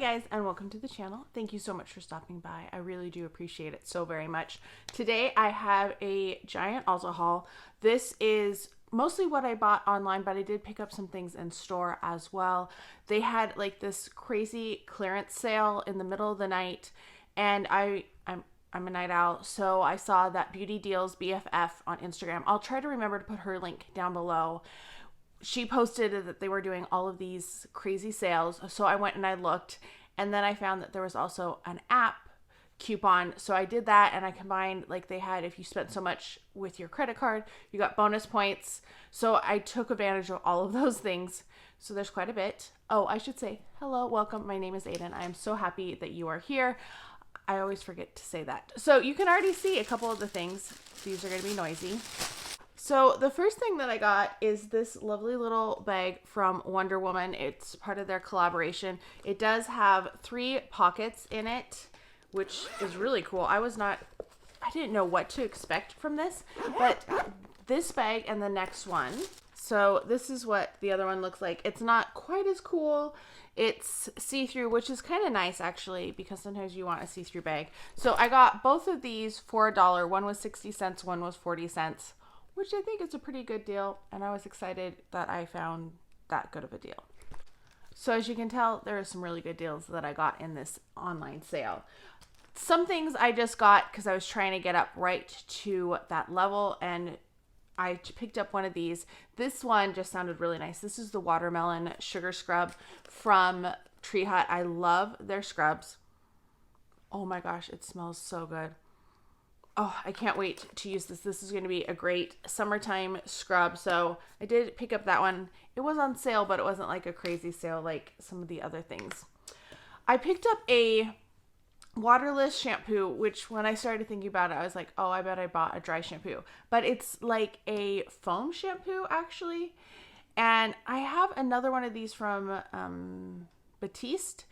guys, and welcome to the channel. Thank you so much for stopping by. I really do appreciate it so very much. Today I have a giant Ulta haul. This is mostly what I bought online, but I did pick up some things in store as well. They had like this crazy clearance sale in the middle of the night, and I'm a night owl, so I saw that Beauty Deals BFF on Instagram. I'll try to remember to put her link down below. She posted that they were doing all of these crazy sales. So I went and I looked, and then I found that there was also an app coupon. So I did that, and I combined, like, they had, if you spent so much with your credit card, you got bonus points. So I took advantage of all of those things. So there's quite a bit. Oh, I should say, hello, welcome. My name is Aiden. I am so happy that you are here. I always forget to say that. So you can already see a couple of the things. These are going to be noisy. So the first thing that I got is this lovely little bag from Wonder Woman. It's part of their collaboration. It does have 3 pockets in it, which is really cool. I didn't know what to expect from this, but this bag and the next one. So this is what the other one looks like. It's not quite as cool. It's see-through, which is kind of nice actually, because sometimes you want a see-through bag. So I got both of these for $1. One was 60 cents, one was 40 cents. Which I think is a pretty good deal, and I was excited that I found that good of a deal. So as you can tell, there are some really good deals that I got in this online sale. Some things I just got because I was trying to get up right to that level, and I picked up one of these. This one just sounded really nice. This is the Watermelon Sugar Scrub from Tree Hut. I love their scrubs. Oh my gosh, it smells so good. Oh, I can't wait to use this. This is going to be a great summertime scrub. So I did pick up that one. It was on sale, but it wasn't like a crazy sale like some of the other things. I picked up a waterless shampoo, which when I started thinking about it, I was like, oh, I bet I bought a dry shampoo. But it's like a foam shampoo, actually. And I have another one of these from Batiste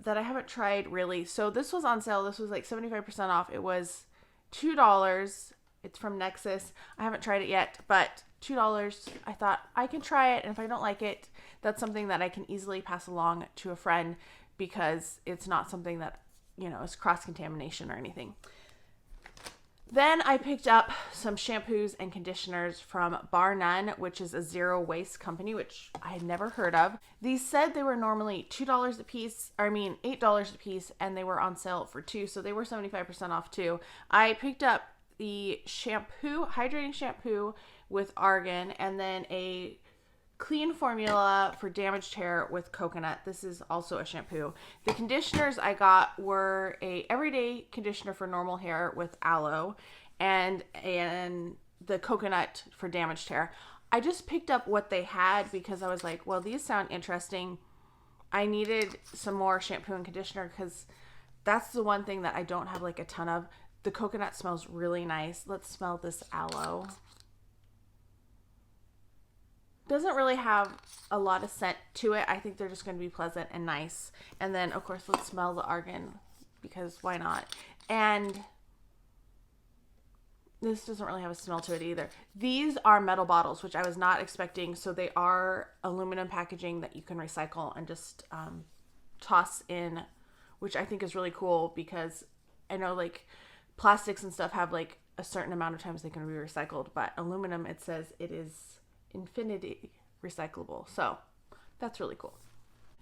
that I haven't tried really. So this was on sale. This was like 75% off. It was $2. It's from Nexxus. I haven't tried it yet, but $2. I thought I can try it, and if I don't like it, that's something that I can easily pass along to a friend because it's not something that, you know, is cross-contamination or anything. Then I picked up some shampoos and conditioners from Bar None, which is a zero waste company, which I had never heard of. These said they were normally $8 a piece, and they were on sale for $2, so they were 75% off too. I picked up the shampoo, hydrating shampoo with argan, and then a clean formula for damaged hair with coconut. This is also a shampoo. The conditioners I got were a everyday conditioner for normal hair with aloe and the coconut for damaged hair. I just picked up what they had because I was like, well, these sound interesting. I needed some more shampoo and conditioner because that's the one thing that I don't have like a ton of. The coconut smells really nice. Let's smell this aloe. Doesn't really have a lot of scent to it. I think they're just going to be pleasant and nice. And then, of course, let's smell the argan because why not? And this doesn't really have a smell to it either. These are metal bottles, which I was not expecting. So they are aluminum packaging that you can recycle and just toss in, which I think is really cool because I know like plastics and stuff have like a certain amount of times they can be recycled, but aluminum, it says it is infinity recyclable. So that's really cool.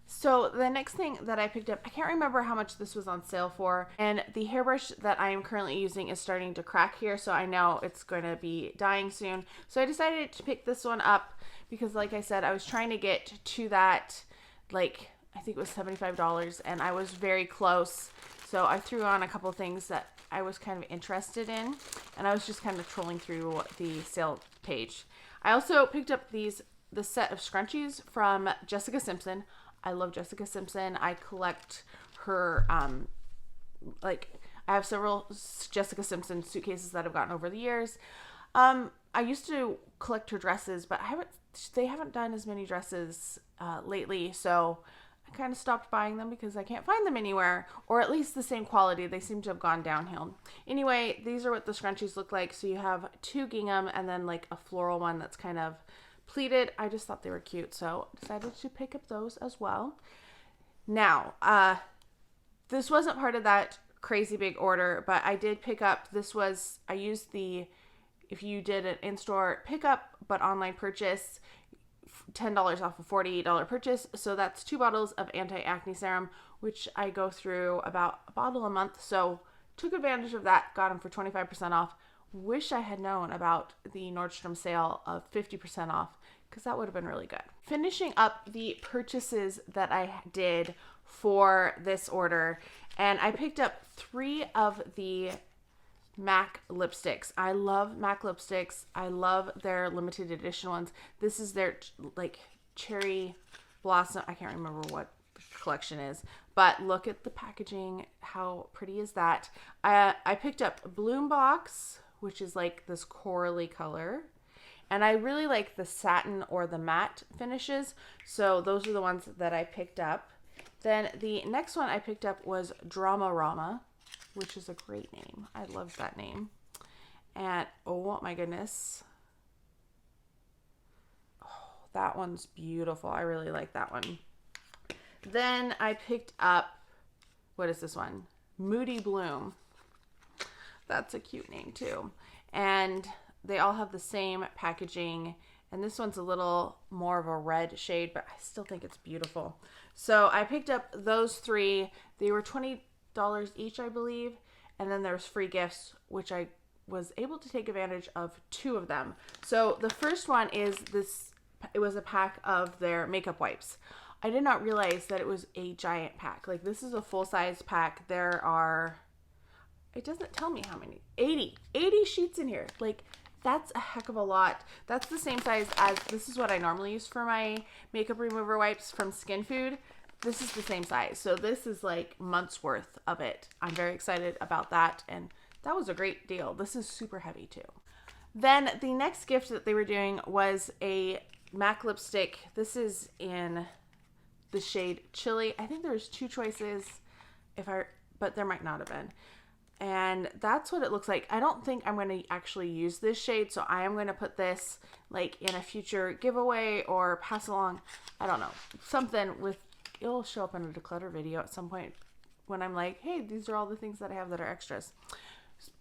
So the next thing that I picked up, I can't remember how much this was on sale for, and the hairbrush that I am currently using is starting to crack here, so I know it's going to be dying soon. So I decided to pick this one up because, like I said, I was trying to get to that, like, I think it was $75, and I was very close. So I threw on a couple of things that I was kind of interested in, and I was just kind of trolling through the sale page. I also picked up the set of scrunchies from Jessica Simpson. I love Jessica Simpson. I collect her, I have several Jessica Simpson suitcases that I've gotten over the years. I used to collect her dresses, but they haven't done as many dresses lately, so I kind of stopped buying them because I can't find them anywhere, or at least the same quality. They seem to have gone downhill. Anyway, these are what the scrunchies look like. So you have 2 gingham and then like a floral one that's kind of pleated. I just thought they were cute, so decided to pick up those as well. Now, this wasn't part of that crazy big order, but I did pick up, I used if you did an in-store pickup, but online purchase, $10 off a $48 purchase. So that's 2 bottles of anti-acne serum, which I go through about a bottle a month. So took advantage of that, got them for 25% off. Wish I had known about the Nordstrom sale of 50% off, because that would have been really good. Finishing up the purchases that I did for this order, and I picked up 3 of the MAC lipsticks. I love MAC lipsticks. I love their limited edition ones. This is their like cherry blossom. I can't remember what the collection is, but look at the packaging. How pretty is that? I picked up Bloombox, which is like this corally color. And I really like the satin or the matte finishes. So those are the ones that I picked up. Then the next one I picked up was Drama Rama, which is a great name. I love that name. And oh my goodness. Oh, that one's beautiful. I really like that one. Then I picked up, what is this one? Moody Bloom. That's a cute name too. And they all have the same packaging. And this one's a little more of a red shade, but I still think it's beautiful. So I picked up those 3. They were $20 each, I believe. And then there's free gifts, which I was able to take advantage of 2 of them. So the first one is this. It was a pack of their makeup wipes. I did not realize that it was a giant pack. Like, this is a full-size pack. There are, it doesn't tell me how many, 80 sheets in here. Like, that's a heck of a lot. That's the same size as, this is what I normally use for my makeup remover wipes from Skin Food. This is the same size. So this is like months worth of it. I'm very excited about that. And that was a great deal. This is super heavy too. Then the next gift that they were doing was a MAC lipstick. This is in the shade Chili. I think there's 2 choices, but there might not have been. And that's what it looks like. I don't think I'm going to actually use this shade, so I am going to put this like in a future giveaway or pass along. I don't know, something with, it'll show up in a declutter video at some point when I'm like, hey, these are all the things that I have that are extras.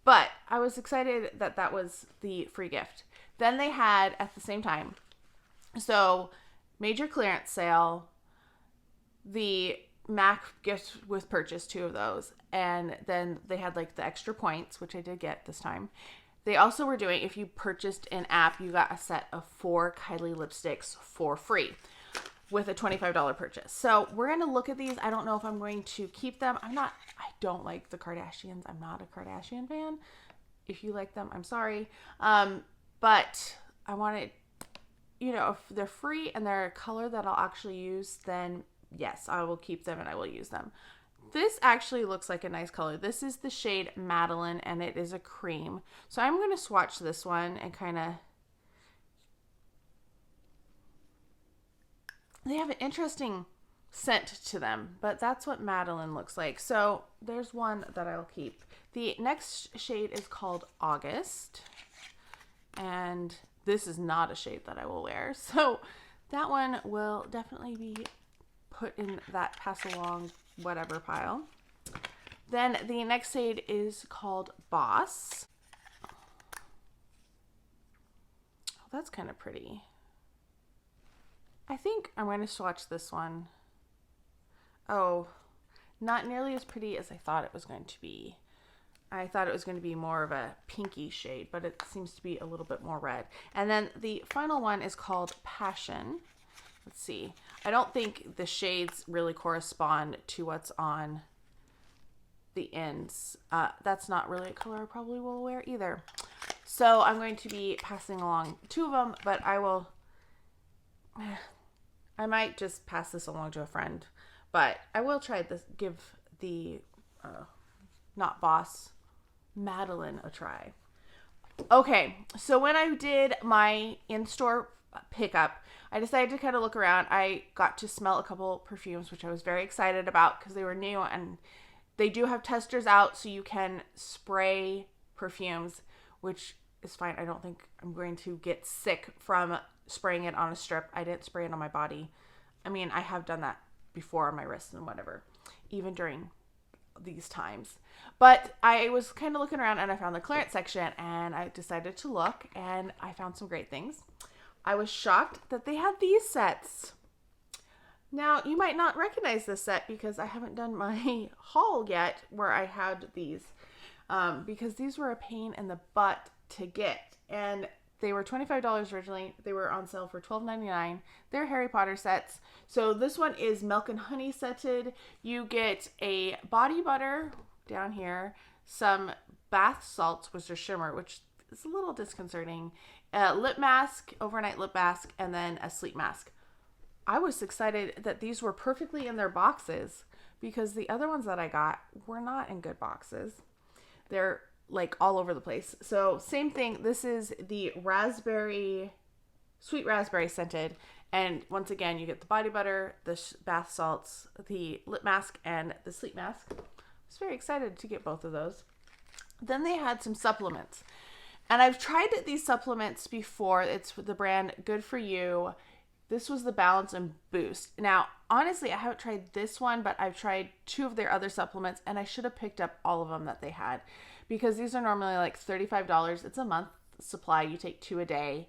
But I was excited that that was the free gift. Then they had at the same time, so major clearance sale, the MAC gift with purchase, 2 of those. And then they had like the extra points, which I did get this time. They also were doing, if you purchased an app, you got a set of 4 Kylie lipsticks for free with a $25 purchase. So we're going to look at these. I don't know if I'm going to keep them. I don't like the Kardashians. I'm not a Kardashian fan. If you like them, I'm sorry. But I wanted, if they're free and they're a color that I'll actually use, then yes, I will keep them and I will use them. This actually looks like a nice color. This is the shade Madeline, and it is a cream. So I'm going to swatch this one and kind of, they have an interesting scent to them, but that's what Madeline looks like. So there's one that I'll keep. The next shade is called August, and this is not a shade that I will wear. So that one will definitely be put in that pass along whatever pile. Then the next shade is called Boss. Oh, that's kind of pretty. I think I'm going to swatch this one. Oh, not nearly as pretty as I thought it was going to be. I thought it was going to be more of a pinky shade, but it seems to be a little bit more red. And then the final one is called Passion. Let's see. I don't think the shades really correspond to what's on the ends. That's not really a color I probably will wear either. So I'm going to be passing along 2 of them, but I might just pass this along to a friend. But I will try this, give the, not Boss, Madeline a try. Okay, so when I did my in-store pickup, I decided to kind of look around. I got to smell a couple perfumes, which I was very excited about because they were new, and they do have testers out so you can spray perfumes, which is fine. I don't think I'm going to get sick from spraying it on a strip. I didn't spray it on my body. I mean, I have done that before on my wrists and whatever, even during these times. But I was kind of looking around and I found the clearance section and I decided to look and I found some great things. I was shocked that they had these sets. Now, you might not recognize this set because I haven't done my haul yet where I had these, because these were a pain in the butt to get. And they were $25 originally. They were on sale for $12.99. They're Harry Potter sets. So this one is milk and honey scented. You get a body butter down here, some bath salts, which are shimmer, which is a little disconcerting, a lip mask, overnight lip mask, and then a sleep mask. I was excited that these were perfectly in their boxes because the other ones that I got were not in good boxes. They're like all over the place. So same thing. This is the sweet raspberry scented. And once again, you get the body butter, the bath salts, the lip mask, and the sleep mask. I was very excited to get both of those. Then they had some supplements. And I've tried these supplements before. It's the brand Good For You. This was the Balance and Boost. Now, honestly, I haven't tried this one, but I've tried 2 of their other supplements, and I should have picked up all of them that they had because these are normally like $35. It's a month supply. You take 2 a day.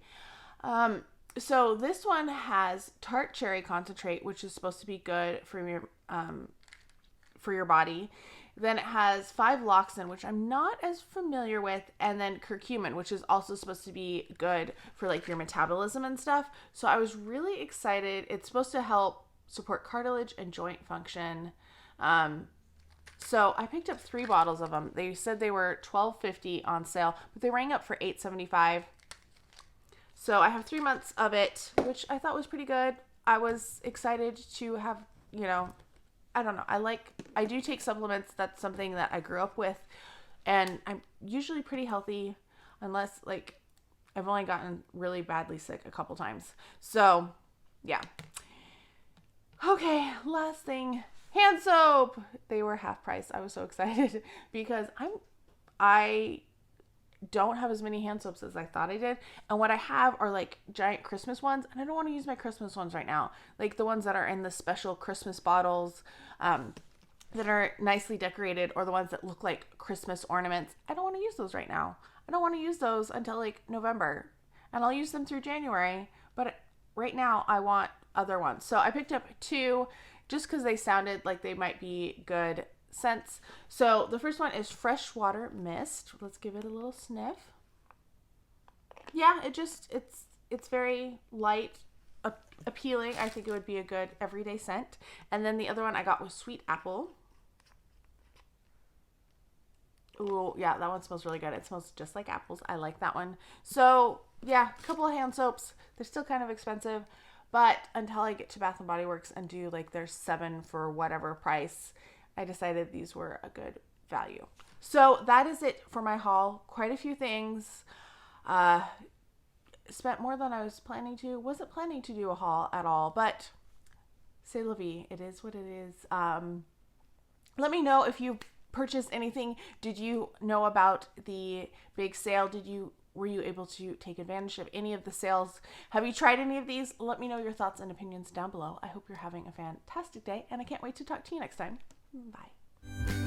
So this one has tart cherry concentrate, which is supposed to be good for your body. Then it has 5-loxin, which I'm not as familiar with, and then curcumin, which is also supposed to be good for like your metabolism and stuff. So I was really excited. It's supposed to help support cartilage and joint function. So I picked up 3 bottles of them. They said they were $12.50 on sale, but they rang up for $8.75. So I have 3 months of it, which I thought was pretty good. I was excited to have, I don't know. I do take supplements. That's something that I grew up with, and I'm usually pretty healthy unless like I've only gotten really badly sick a couple times. So yeah. Okay. Last thing, hand soap. They were half price. I was so excited because I don't have as many hand soaps as I thought I did. And what I have are like giant Christmas ones. And I don't want to use my Christmas ones right now. Like the ones that are in the special Christmas bottles that are nicely decorated, or the ones that look like Christmas ornaments. I don't want to use those right now. I don't want to use those until like November. And I'll use them through January. But right now I want other ones. So I picked up 2 just because they sounded like they might be good scents. So the first one is Freshwater Mist. Let's give it a little sniff. Yeah, it's very light, appealing. I think it would be a good everyday scent. And then the other one I got was Sweet Apple. Ooh, yeah, that one smells really good. It smells just like apples. I like that one. So yeah, a couple of hand soaps. They're still kind of expensive, but until I get to Bath and Body Works and do like their 7 for whatever price, I decided these were a good value. So that is it for my haul. Quite a few things. Spent more than I was planning to. Wasn't planning to do a haul at all, but c'est la vie. It is what it is. Let me know if you purchased anything. Did you know about the big sale? Were you able to take advantage of any of the sales? Have you tried any of these? Let me know your thoughts and opinions down below. I hope you're having a fantastic day, and I can't wait to talk to you next time. Bye.